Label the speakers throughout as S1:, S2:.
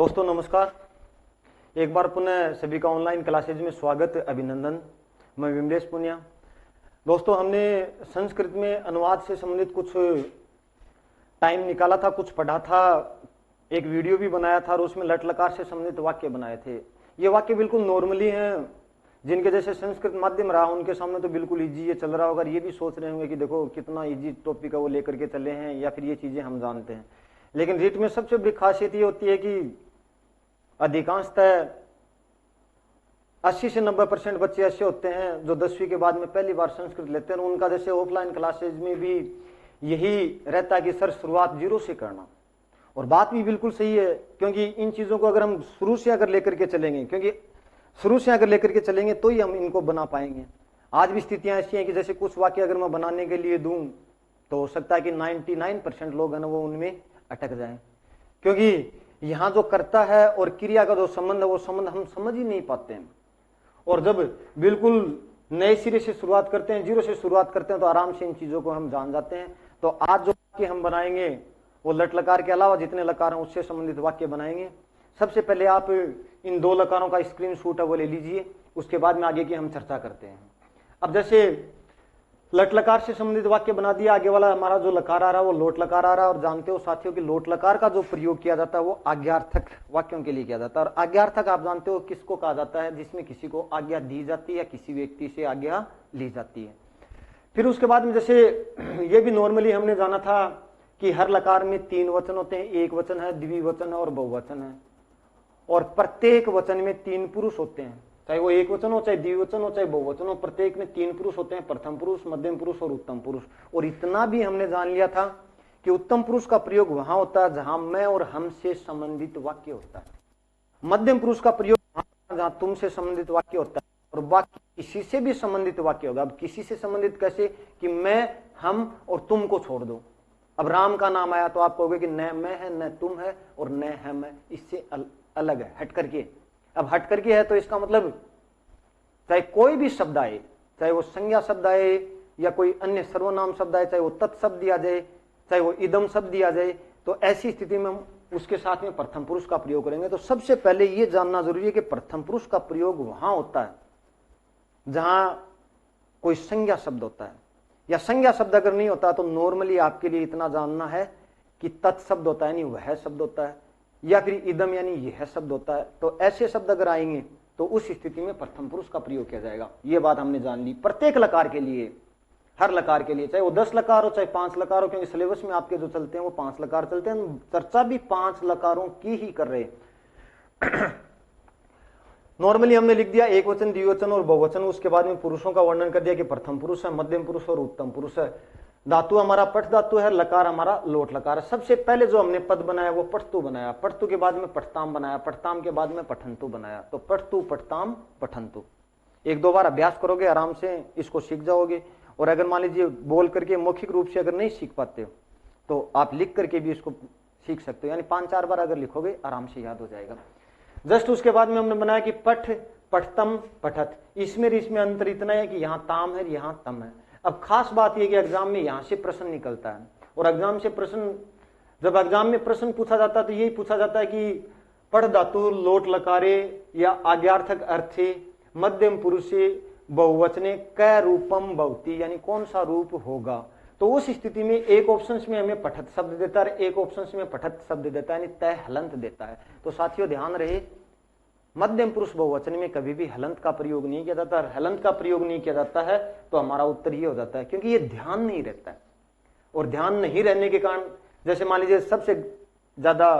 S1: दोस्तों नमस्कार। एक बार पुनः सभी का ऑनलाइन क्लासेज में स्वागत, अभिनंदन। मैं विमलेश पुनिया। दोस्तों हमने संस्कृत में अनुवाद से संबंधित कुछ टाइम निकाला था, कुछ पढ़ा था, एक वीडियो भी बनाया था और उसमें लट लकार से संबंधित वाक्य बनाए थे। ये वाक्य बिल्कुल नॉर्मली हैं, जिनके जैसे संस्कृत माध्यम रहा उनके सामने तो बिल्कुल इजी ये चल रहा होगा। ये भी सोच रहे होंगे कि देखो कितना इजी टॉपिक है वो लेकर के चले हैं, या फिर ये चीजें हम जानते हैं। लेकिन रीट में सबसे बड़ी खासियत ये होती है कि अधिकांशतः 80 से 90% बच्चे ऐसे होते हैं जो 10वीं के बाद में पहली बार संस्कृत लेते हैं। उनका जैसे ऑफलाइन क्लासेज में भी यही रहता है कि सर शुरुआत जीरो से करना। और बात भी बिल्कुल सही है, क्योंकि इन चीजों को अगर हम शुरू से अगर लेकर के चलेंगे, क्योंकि शुरू से अगर लेकर के चलेंगे तो ही हम इनको बना पाएंगे। आज भी स्थितियां ऐसी हैं कि जैसे कुछ वाक्य अगर मैं बनाने के लिए दूं तो हो सकता है कि 99% लोग हैं ना वो उनमें अटक जाएं, क्योंकि यहां जो करता है और क्रिया का जो संबंध है वो संबंध हम समझ ही नहीं पाते हैं। और जब बिल्कुल नए सिरे से शुरुआत करते हैं, जीरो से शुरुआत करते हैं, तो आराम से इन चीजों को हम जान जाते हैं। तो आज जो वाक्य हम बनाएंगे वो लट लकार के अलावा जितने लकार हैं उससे संबंधित वाक्य बनाएंगे। सबसे पहले आप इन दो लकारों का स्क्रीनशॉट है वो ले लीजिए, उसके बाद में आगे की हम चर्चा करते हैं। अब जैसे लट लकार से संबंधित वाक्य बना दिया, आगे वाला हमारा जो लकार आ रहा है वो लोट लकार आ रहा है। और जानते हो साथियों कि लोट लकार का जो प्रयोग किया जाता है वो आज्ञार्थक वाक्यों के लिए किया जाता है। और आज्ञार्थक आप जानते हो किसको कहा जाता है? जिसमें किसी को आज्ञा दी जाती है या किसी व्यक्ति से आज्ञा ली जाती है। फिर उसके बाद में जैसे ये भी नॉर्मली हमने जाना था कि हर लकार में 3 वचन होते हैं, एक वचन है, द्विवचन है और बहुवचन है। और प्रत्येक वचन में 3 पुरुष होते हैं, चाहे वो एक वचन हो, चाहे द्विवचन हो, चाहे बहुवचन हो। प्रत्येक में 3 पुरुष होते हैं, प्रथम पुरुष, मध्यम पुरुष और उत्तम पुरुष। और इतना भी हमने जान लिया था कि उत्तम पुरुष का प्रयोग वहां होता है जहां मैं और हमसे संबंधित वाक्य होता है। मध्यम पुरुष का प्रयोग जहां तुमसे संबंधित वाक्य होता है, और बाकी किसी से भी संबंधित वाक्य होगा। अब किसी से संबंधित कैसे? कि मैं, हम और तुम को छोड़ दो। अब राम का नाम आया तो आप कहोगे कि न मैं है, न तुम है और न है मैं, इससे अलग है, हट करके। अब हट करके है तो इसका मतलब चाहे कोई भी शब्द आए, चाहे वो संज्ञा शब्द आए या कोई अन्य सर्वनाम शब्द आए, चाहे वो तत्शब्द दिया जाए, चाहे वो इदम शब्द दिया जाए, तो ऐसी स्थिति में हम उसके साथ में प्रथम पुरुष का प्रयोग करेंगे। तो सबसे पहले ये जानना जरूरी है कि प्रथम पुरुष का प्रयोग वहां होता है जहां कोई संज्ञा शब्द होता है, या संज्ञा शब्द अगर नहीं होता तो नॉर्मली आपके लिए इतना जानना है कि तत्शब्द होता है, यानी वह शब्द होता है, या फिर इदम यानी यह शब्द होता है। तो ऐसे शब्द अगर आएंगे तो उस स्थिति में प्रथम पुरुष का प्रयोग किया जाएगा। ये बात हमने जान ली प्रत्येक लकार के लिए, हर लकार के लिए, चाहे वो 10 लकार हो चाहे 5 लकार हो, क्योंकि सिलेबस में आपके जो चलते हैं वो 5 लकार चलते हैं। चर्चा भी 5 लकारों की ही कर रहे हैं। नॉर्मली हमने लिख दिया एक वचन, द्विवचन और बहुवचन। उसके बाद में पुरुषों का वर्णन कर दिया कि प्रथम पुरुष है, मध्यम पुरुष और उत्तम पुरुष है। धातु हमारा पठ धातु है, लकार हमारा लोट लकार है। सबसे पहले जो हमने पद बनाया वो पठतु बनाया, पठतु के बाद में पठताम बनाया, पठताम के बाद में पठंतु बनाया। तो पठतु, पठताम, पठंतु। 1-2 बार अभ्यास करोगे आराम से इसको सीख जाओगे। और अगर मान लीजिए बोल करके मौखिक रूप से अगर नहीं सीख पाते हो तो आप लिख करके भी इसको सीख सकते हो, यानी 5-4 बार अगर लिखोगे आराम से याद हो जाएगा। जस्ट उसके बाद में हमने बनाया कि पठ, पठतम, पठत। इसमें अंतर इतना है कि यहाँ ताम है, यहाँ तम है। अब खास बात यह कि एग्जाम में यहां से प्रश्न निकलता है, और एग्जाम से प्रश्न, जब एग्जाम में प्रश्न पूछा जाता है तो यही पूछा जाता है कि पठ धातु लोट लकारे या आज्ञार्थक अर्थे मध्यम पुरुषे बहुवचने क रूपम भवति, यानी कौन सा रूप होगा। तो उस स्थिति में एक ऑप्शन में हमें पठत शब्द देता है, एक ऑप्शन में पठत शब्द देता है, यानी तय हलंत देता है। तो साथियों ध्यान रहे, मध्यम पुरुष बहुवचन में कभी भी हलंत का प्रयोग नहीं किया जाता। हलंत का प्रयोग नहीं किया जाता है तो हमारा उत्तर ये हो जाता है, क्योंकि ये ध्यान नहीं रहता है। और ध्यान नहीं रहने के कारण, जैसे मान लीजिए सबसे ज्यादा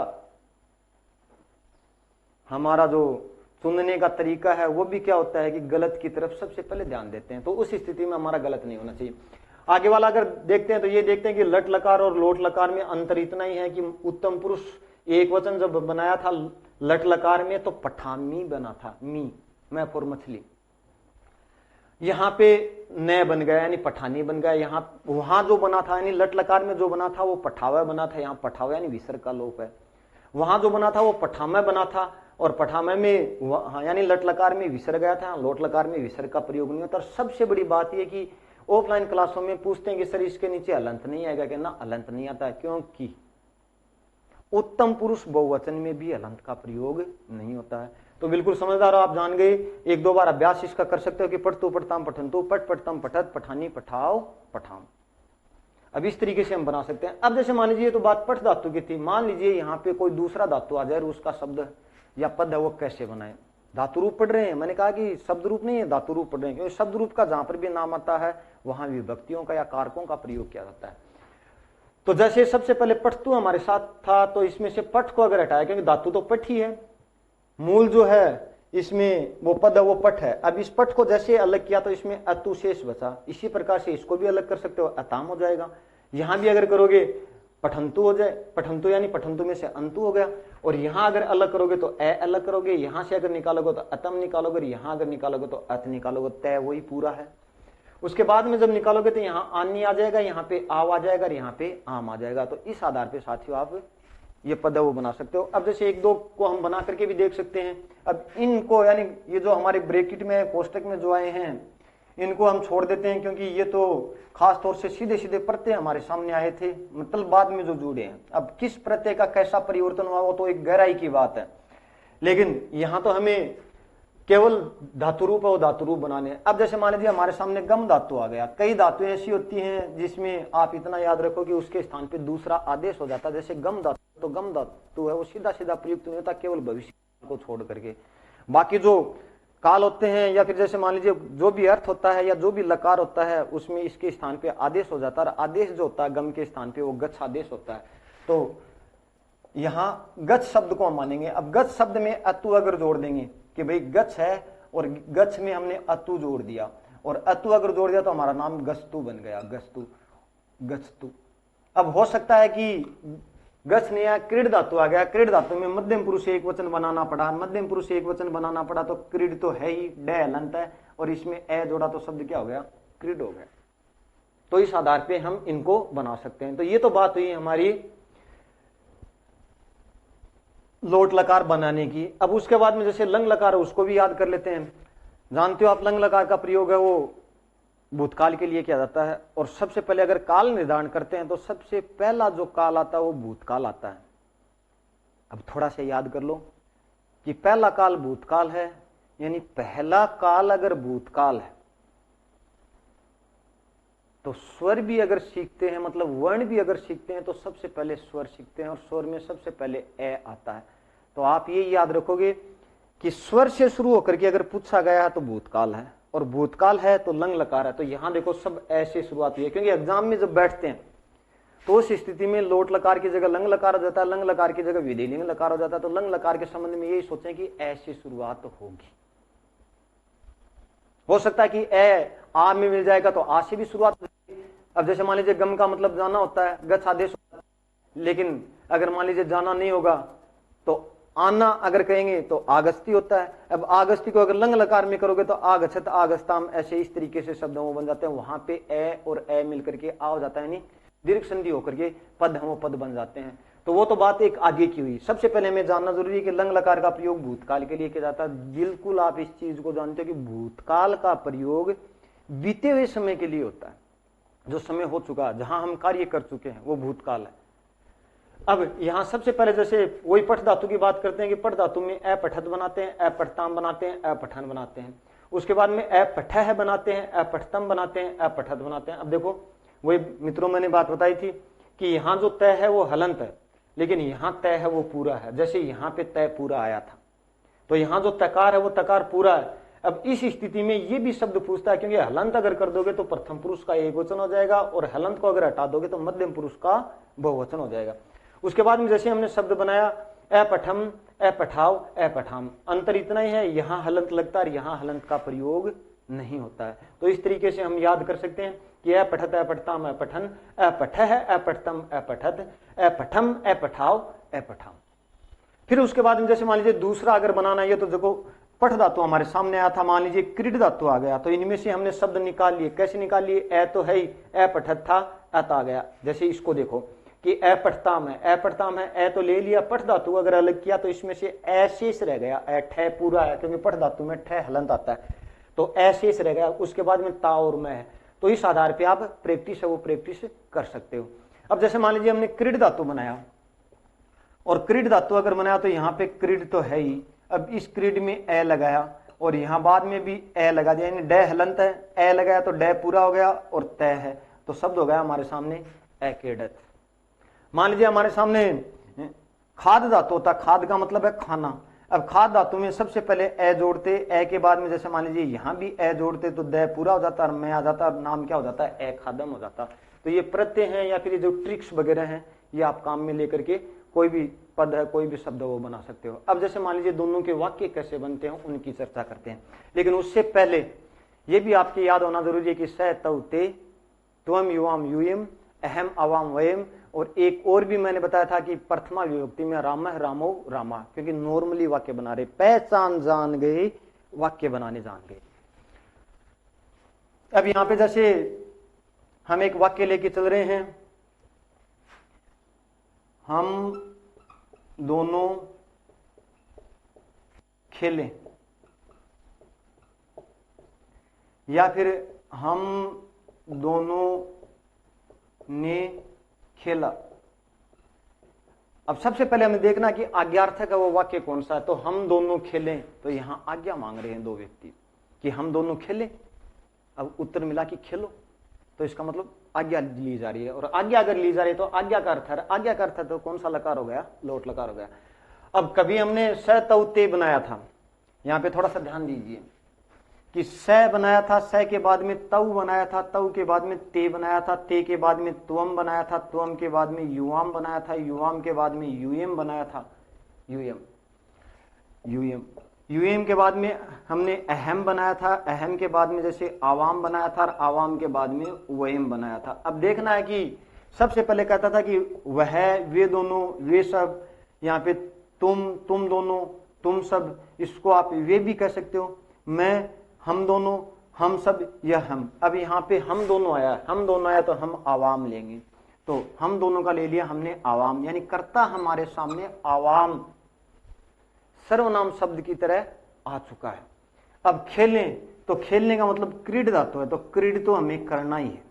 S1: हमारा जो सुनने का तरीका है वो भी क्या होता है कि गलत की तरफ सबसे पहले ध्यान देते हैं। तो उस स्थिति में हमारा गलत नहीं होना चाहिए। आगे वाला अगर देखते हैं तो ये देखते हैं कि लट लकार और लोट लकार में अंतर इतना ही है कि उत्तम पुरुष एक वचन जब बनाया था लट लकार में तो पठामी बना था, मी, मैं फॉर मछली। यहां पे न बन गया यानी पठानी बन गया। यहां वहां जो बना था यानी लट लकार में जो बना था वो पठावा बना था, यहां पठावा यानी विसर्ग का लोप है। वहां जो बना था वो पठामा बना था, और पठामा में यानी लट लकार में विसर्ग गया था, लोट लकार में विसर्ग का प्रयोग नहीं होता। और सबसे बड़ी बात यह कि ऑफलाइन क्लासों में पूछते हैं कि सर इसके नीचे हलंत नहीं आएगा क्या? ना, हलंत नहीं आता है, क्योंकि उत्तम पुरुष बहुवचन में भी हलंत का प्रयोग नहीं होता है। तो बिल्कुल समझदार आप जान गए। एक दो बार अभ्यास इसका कर सकते हो कि पढ़तु पढ़ताम पठंतु, पठ पठतम पठत, पठानी पठाओ पठाम। अब इस तरीके से हम बना सकते हैं। अब जैसे मान लीजिए तो बात पठ धातु की थी, मान लीजिए यहाँ पे कोई दूसरा धातु आ जाए और उसका शब्द या पद है वो कैसे बनाए। धातु रूप पढ़ रहे हैं, मैंने कहा कि शब्द रूप नहीं है, धातु रूप पढ़ रहे हैं, क्योंकि शब्द रूप का जहां पर भी नाम आता है वहां विभक्तियों का या कारकों का प्रयोग किया जाता है। तो जैसे सबसे पहले पठतु हमारे साथ था, तो इसमें से पठ को अगर हटाया, क्योंकि धातु तो पठ ही है, मूल जो है इसमें वो पद है वो पठ है। अब इस पठ को जैसे अलग किया तो इसमें अतु शेष बचा। इसी प्रकार से इसको भी अलग कर सकते हो, अताम हो जाएगा। यहां भी अगर करोगे पठंतु हो जाए, पठंतु यानी पठंतु में से अंतु हो गया। और यहां अगर अलग करोगे तो ए अलग करोगे, यहां से अगर निकालोगे तो अतम निकालोगे, यहां अगर निकालोगे तो अत निकालोगे, तय वही पूरा है। उसके बाद में जब निकालोगे तो यहाँ आनी आ जाएगा, यहाँ पे आव आ जाएगा और यहाँ पे आम आ जाएगा। तो इस आधार पे साथियों आप ये पद वो बना सकते हो। अब जैसे एक दो को हम बना करके भी देख सकते हैं। अब इनको यानी ये जो हमारे ब्रैकेट में कोष्टक में जो आए हैं इनको हम छोड़ देते हैं, क्योंकि ये तो खास तौर से सीधे सीधे प्रत्यय हमारे सामने आए थे, मतलब बाद में जो जुड़े हैं। अब किस प्रत्यय का कैसा परिवर्तन हुआ वो तो एक गहराई की बात है, लेकिन यहां तो हमें केवल धातु रूप और धातु रूप बनाने। अब जैसे मान लीजिए हमारे सामने गम धातु आ गया। कई धातुएं ऐसी होती हैं जिसमें आप इतना याद रखो कि उसके स्थान पे दूसरा आदेश हो जाता है। जैसे गम धातु, तो गम धातु है वो सीधा सीधा प्रयुक्त नहीं होता, केवल भविष्य को छोड़ करके। बाकी जो काल होते हैं या फिर जैसे मान लीजिए जो भी अर्थ होता है या जो भी लकार होता है उसमें इसके स्थान पे आदेश हो जाता है। आदेश जो होता है गम के स्थान पे वो गच्छ आदेश होता है। तो यहाँ गच्छ शब्द को हम मानेंगे। अब गच्छ शब्द में अतु अगर जोड़ देंगे कि भाई गच्छ है और गच्छ में हमने अतु जोड़ दिया और अतु अगर जोड़ दिया तो हमारा नाम गस्तु बन गया, गस्तु गच्छतु। अब हो सकता है कि गच्छ ने क्रीड धातु आ गया, क्रीड धातु में मध्यम पुरुष एक वचन बनाना पड़ा, मध्यम पुरुष एक वचन बनाना पड़ा तो क्रीड तो है ही, डे हलंत है और इसमें ए जोड़ा तो शब्द क्या हो गया, क्रीड हो गया। तो इस आधार पे हम इनको बना सकते हैं। तो ये तो बात हुई हमारी लोट लकार बनाने की। अब उसके बाद में जैसे लंग लकार है उसको भी याद कर लेते हैं। जानते हो आप लंग लकार का प्रयोग है वो भूतकाल के लिए किया जाता है। और सबसे पहले अगर काल निर्धारण करते हैं तो सबसे पहला जो काल आता है वो भूतकाल आता है। अब थोड़ा सा याद कर लो कि पहला काल भूतकाल है, यानी पहला काल अगर भूतकाल है तो स्वर भी अगर सीखते हैं, मतलब वर्ण भी अगर सीखते हैं तो सबसे पहले स्वर सीखते हैं और स्वर में सबसे पहले ए आता है। तो आप ये याद रखोगे कि स्वर से शुरू होकर के अगर पूछा गया है तो भूतकाल है और भूतकाल है तो लंग लकार है। तो यहां देखो सब ऐसे शुरुआत हुई है, क्योंकि एग्जाम में जब बैठते हैं तो उस स्थिति में लोट लकार की जगह लंग लकार हो जाता है, लंग लकार की जगह विधिलिंग लकार हो जाता है। तो लंग लकार के संबंध में यही सोचें कि ऐसी शुरुआत होगी। हो सकता है कि ए आ में मिल जाएगा तो आ से भी शुरुआत होगी। अब जैसे मान लीजिए गम का मतलब जाना होता है, गच्छ आदेश होता है, लेकिन अगर मान लीजिए जाना नहीं होगा तो आना अगर कहेंगे तो आगस्ती होता है। अब आगस्ती को अगर लंग लकार में करोगे तो आगछत आगस्ताम, ऐसे इस तरीके से शब्द वो बन जाते हैं। वहां पे ए और ए मिलकर के आ हो जाता है, यानी दीर्घ संधि होकर के पद हम वो पद बन जाते हैं। तो वो तो बात एक आगे की हुई। सबसे पहले हमें जानना जरूरी है कि लंग लकार का प्रयोग भूतकाल के लिए किया जाता है। बिल्कुल आप इस चीज को जानते हो कि भूतकाल का प्रयोग बीते हुए समय के लिए होता है। जो समय हो चुका, जहां हम कार्य कर चुके हैं वो भूतकाल है। अब यहां सबसे पहले जैसे वही पठ धातु की बात करते हैं कि पठ धातु में ए पठत बनाते हैं, ए पठताम बनाते हैं, ए पठन बनाते हैं। उसके बाद में ए पठह बनाते हैं, ए पठतम बनाते हैं, ए पठत बनाते हैं। अब देखो वही मित्रों मैंने बात बताई थी कि यहां जो तय है वो हलंत है, लेकिन यहां तय है वो पूरा है। जैसे यहां पे तय पूरा आया था तो यहां जो तकार है वो तकार पूरा है। अब इस स्थिति में ये भी शब्द पूछता है, क्योंकि हलंत अगर कर दोगे तो प्रथम पुरुष का एक वचन हो जाएगा और हलंत को अगर हटा दोगे तो मध्यम पुरुष का बहुवचन हो जाएगा। उसके बाद में जैसे हमने शब्द बनाया ए पठम, ए पठाओ, ए पठाम, अंतर इतना ही है, यहां हलंत लगता है और यहां हलंत का प्रयोग नहीं होता है। तो इस तरीके से हम याद कर सकते हैं कि ए पठत, ए पठताम, ए पठन, ए पठह, ए पठतम, ए पठत, ए पठम, ए पठाओ, ए पठाम। फिर उसके बाद में जैसे मान लीजिए दूसरा अगर बनाना है तो देखो पठ धातु हमारे सामने आया था, मान लीजिए क्रीड धातु आ गया तो इनमें से हमने शब्द निकाल लिए। कैसे निकाल लिए, ए तो है ही, ए पठत था, अत आ गया। जैसे इसको देखो कि ए पठताम है, ए पठताम है, ए तो ले लिया, पठ धातु अगर अलग किया तो इसमें से ए शेष रह गया, ए ठह पूरा है, क्योंकि पठ धातु में ठह हलंत आता है तो ए शेष रह गया। उसके बाद में ता और मैं है। तो इस आधार पे आप प्रैक्टिस है वो प्रैक्टिस कर सकते हो। अब जैसे मान लीजिए हमने क्रीड धातु बनाया और क्रीड धातु अगर बनाया तो यहाँ पे क्रीड तो है ही, अब इस क्रीड में ए लगाया और यहाँ बाद में भी ए लगा दिया, यानी डे हलंत है, ए लगाया तो डे पूरा हो गया और तय है, तो शब्द हो गया हमारे सामने एकेडत। मान लीजिए हमारे सामने खाद धातु होता, खाद का मतलब है खाना। अब खाद धातु में सबसे पहले ए जोड़ते, ए के बाद में जैसे मान लीजिए यहाँ भी ए जोड़ते तो दे पूरा हो जाता और मैं आ जाता, नाम क्या हो जाता है, ए खादम हो जाता। तो ये प्रत्यय हैं या फिर ये जो ट्रिक्स वगैरह हैं ये आप काम में लेकर के कोई भी पद है, कोई भी शब्द वो बना सकते हो। अब जैसे मान लीजिए दोनों के वाक्य कैसे बनते हैं उनकी चर्चा करते हैं, लेकिन उससे पहले ये भी आपकी याद होना जरूरी है कि स तव ते त्वम युवाम यूयम अहम अवाम वयम, और एक और भी मैंने बताया था कि प्रथमा विभक्ति में राम रामो रामा, क्योंकि नॉर्मली वाक्य बना रहे, पहचान जान गए, वाक्य बनाने जान गए। अब यहां पे जैसे हम एक वाक्य लेके चल रहे हैं, हम दोनों खेलें, या फिर हम दोनों ने खेला। अब सबसे पहले हमें देखना कि आज्ञार्थक है वो वाक्य कौन सा है। तो हम दोनों खेलें, तो यहां आज्ञा मांग रहे हैं दो व्यक्ति कि हम दोनों खेलें। अब उत्तर मिला कि खेलो, तो इसका मतलब आज्ञा ली जा रही है, और आज्ञा अगर ली जा रही है तो आज्ञा का अर्थ है, आज्ञा का अर्थ है तो कौन सा लकार हो गया, लोट लकार हो गया। अब कभी हमने स तव ते बनाया था, यहां पे थोड़ा सा ध्यान दीजिए कि स बनाया था, स के बाद में तव बनाया था, तव के बाद में ते बनाया था, ते के बाद में त्वम बनाया था, त्वम के बाद में युवाम बनाया था, युवाम के बाद में यूएम बनाया था, यूएम यूएम यूएम के बाद में हमने अहम बनाया था, अहम के बाद में जैसे आवाम बनाया था, और आवाम के बाद में वयम बनाया था। अब देखना है कि सबसे पहले कहता था कि वह, वे दोनों, वे सब, यहाँ पे तुम दोनों, तुम सब, इसको आप वे भी कह सकते हो, मैं, हम दोनों, हम सब, यह हम। अब यहाँ पे हम दोनों आया, हम दोनों आया तो हम आवाम लेंगे, तो हम दोनों का ले लिया हमने आवाम, यानी कर्ता हमारे सामने आवाम सर्वनाम शब्द की तरह आ चुका है। अब खेलें, तो खेलने का मतलब क्रीड धातु है, तो क्रीड तो हमें करना ही है।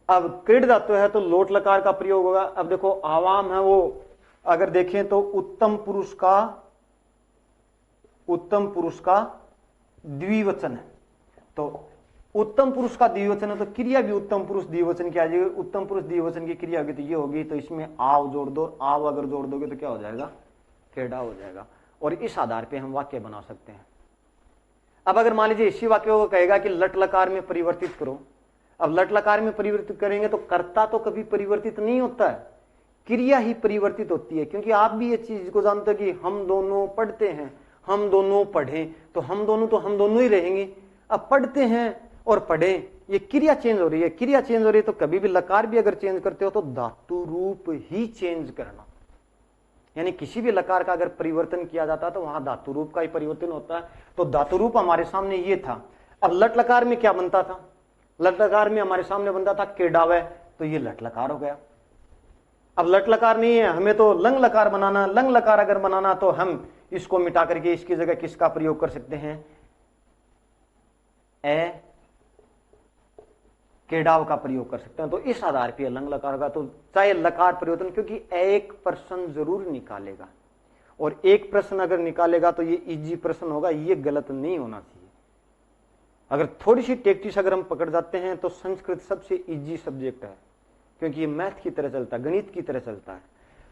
S1: अब क्रीड धातु है तो लोट लकार का प्रयोग होगा। अब देखो आवाम है वो अगर देखें तो उत्तम पुरुष का द्विवचन है, तो उत्तम पुरुष का द्विवचन है तो क्रिया भी उत्तम पुरुष द्विवचन की आ जाएगी। उत्तम पुरुष द्विवचन की क्रिया होगी तो ये होगी, तो इसमें आव जोड़ दो, आव अगर जोड़ दोगे तो क्या हो जाएगा, केड़ा हो जाएगा, और इस आधार पे हम वाक्य बना सकते हैं। अब अगर मान लीजिए इसी वाक्य को कहेगा कि लट लकार में परिवर्तित करो, अब लट लकार में परिवर्तित करेंगे तो कर्ता तो कभी परिवर्तित नहीं होता है, क्रिया ही परिवर्तित होती है, क्योंकि आप भी ये चीज को जानते हो कि हम दोनों पढ़ते हैं, हम दोनों पढ़ें, तो हम दोनों ही रहेंगे। अब पढ़ते हैं और पढ़ें, ये क्रिया चेंज हो रही है, क्रिया चेंज हो रही है, तो कभी भी लकार भी अगर चेंज करते हो तो धातु रूप ही चेंज करना, यानी किसी भी लकार का अगर परिवर्तन किया जाता है तो वहां धातु रूप का ही परिवर्तन होता है। तो धातु रूप हमारे सामने ये था। अब लट लकार में क्या बनता था, लट लकार में हमारे सामने बनता था केडावे, तो ये लट लकार हो गया। अब लट लकार नहीं है, हमें तो लंग लकार बनाना, लंग लकार अगर बनाना तो हम इसको मिटा करके इसकी जगह किसका प्रयोग कर सकते हैं, ए केडाव का प्रयोग कर सकते हैं। तो इस आधार पर लंग लकार का, तो चाहे लकार परिवर्तन, क्योंकि एक प्रश्न जरूर निकालेगा, और एक प्रश्न अगर निकालेगा तो ये इजी प्रश्न होगा, ये गलत नहीं होना चाहिए। अगर थोड़ी सी टेक्टिस अगर हम पकड़ जाते हैं तो संस्कृत सबसे इजी सब्जेक्ट है, क्योंकि ये मैथ की तरह चलता है, गणित की तरह चलता है।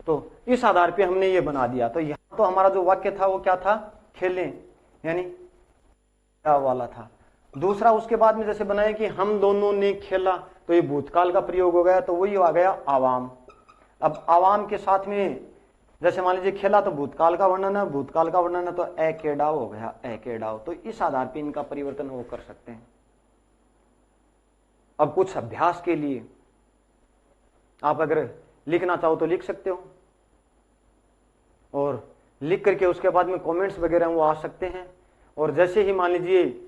S1: तो इस आधार पे हमने ये बना दिया। तो यहां तो हमारा जो वाक्य था वो क्या था, खेलें, यानी वाला था। दूसरा उसके बाद में जैसे बनाए कि हम दोनों ने खेला, तो ये भूतकाल का प्रयोग हो गया, तो वही आ गया आवाम। अब आवाम के साथ में जैसे मान लीजिए खेला तो भूतकाल का वर्णन है, भूतकाल का वर्णन है तो ए केडाव हो गया, ए केडाव। तो इस आधार पर इनका परिवर्तन वो कर सकते हैं। अब कुछ अभ्यास के लिए आप अगर लिखना चाहो तो लिख सकते हो, और लिख करके उसके बाद में कमेंट्स वगैरह वो आ सकते हैं। और जैसे ही मान लीजिए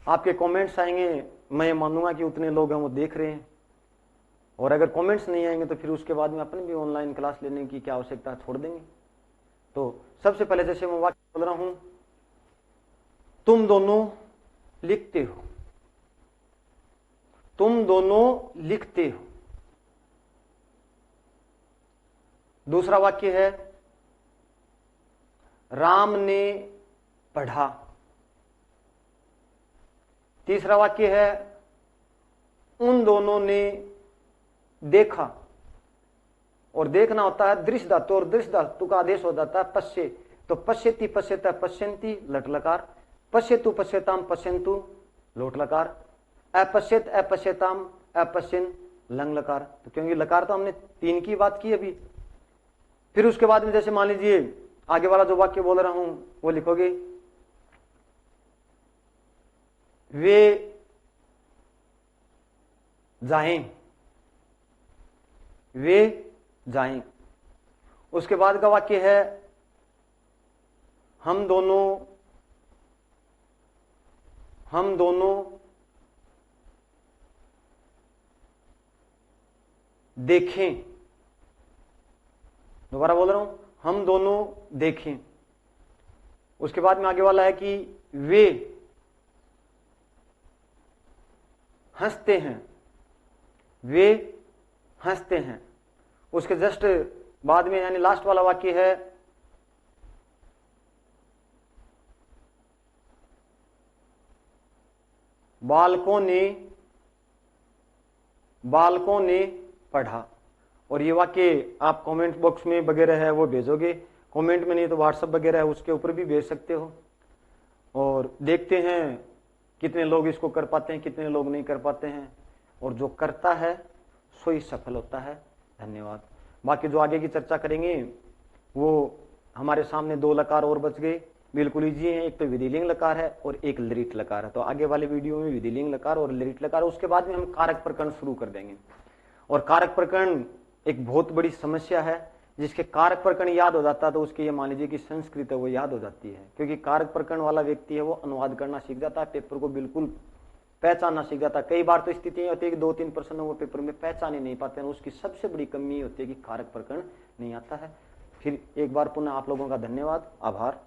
S1: आपके कमेंट्स आएंगे, मैं मानूंगा कि उतने लोग हैं वो देख रहे हैं, और अगर कमेंट्स नहीं आएंगे तो फिर उसके बाद में अपने भी ऑनलाइन क्लास लेने की क्या आवश्यकता है, छोड़ देंगे। तो सबसे पहले जैसे मैं वाक्य बोल रहा हूं, तुम दोनों लिखते हो, तुम दोनों लिखते हो। दूसरा वाक्य है राम ने पढ़ा। तीसरा वाक्य है उन दोनों ने देखा, और देखना होता है दृश्य धातु, और दृश्य धातु का आदेश हो जाता है पश्य। तो पश्यति पश्यता पश्यन्ति लट लकार, पश्यतु पश्यताम पश्यन्तु लोट लकार, अपश्यत अपश्यताम अपश्यन लंग लकार। तो क्योंकि लकार तो हमने 3 की बात की अभी। फिर उसके बाद में जैसे मान लीजिए आगे वाला जो वाक्य बोल रहा हूं वो लिखोगे, वे जाएं, वे जाएं। उसके बाद का वाक्य है हम दोनों देखें। दोबारा बोल रहा हूं, हम दोनों देखें। उसके बाद में आगे वाला है कि वे हंसते हैं, वे हंसते हैं। उसके जस्ट बाद में यानी लास्ट वाला वाक्य है बालकों ने पढ़ा। और ये वाक्य आप कमेंट बॉक्स में वगैरह है वो भेजोगे, कमेंट में नहीं तो व्हाट्सएप वगैरह है उसके ऊपर भी भेज सकते हो। और देखते हैं कितने लोग इसको कर पाते हैं, कितने लोग नहीं कर पाते हैं, और जो करता है सो ही सफल होता है। धन्यवाद। बाकी जो आगे की चर्चा करेंगे वो हमारे सामने 2 लकार और बच गए, बिल्कुल इजी है। एक तो विधिलिंग लकार है और एक लृट लकार है। तो आगे वाले वीडियो में विधिलिंग लकार और लृट लकार, उसके बाद में हम कारक प्रकरण शुरू कर देंगे। और कारक प्रकरण एक बहुत बड़ी समस्या है, जिसके कारक प्रकरण याद हो जाता है तो उसके ये मान लीजिए कि संस्कृत है वो याद हो जाती है, क्योंकि कारक प्रकरण वाला व्यक्ति है वो अनुवाद करना सीख जाता है, पेपर को बिल्कुल पहचानना सीख जाता है। कई बार तो स्थिति होती है कि 2-3 प्रश्न वो पेपर में पहचान ही नहीं पाते हैं। उसकी सबसे बड़ी कमी होती है कि कारक प्रकरण नहीं आता है। फिर एक बार पुनः आप लोगों का धन्यवाद, आभार।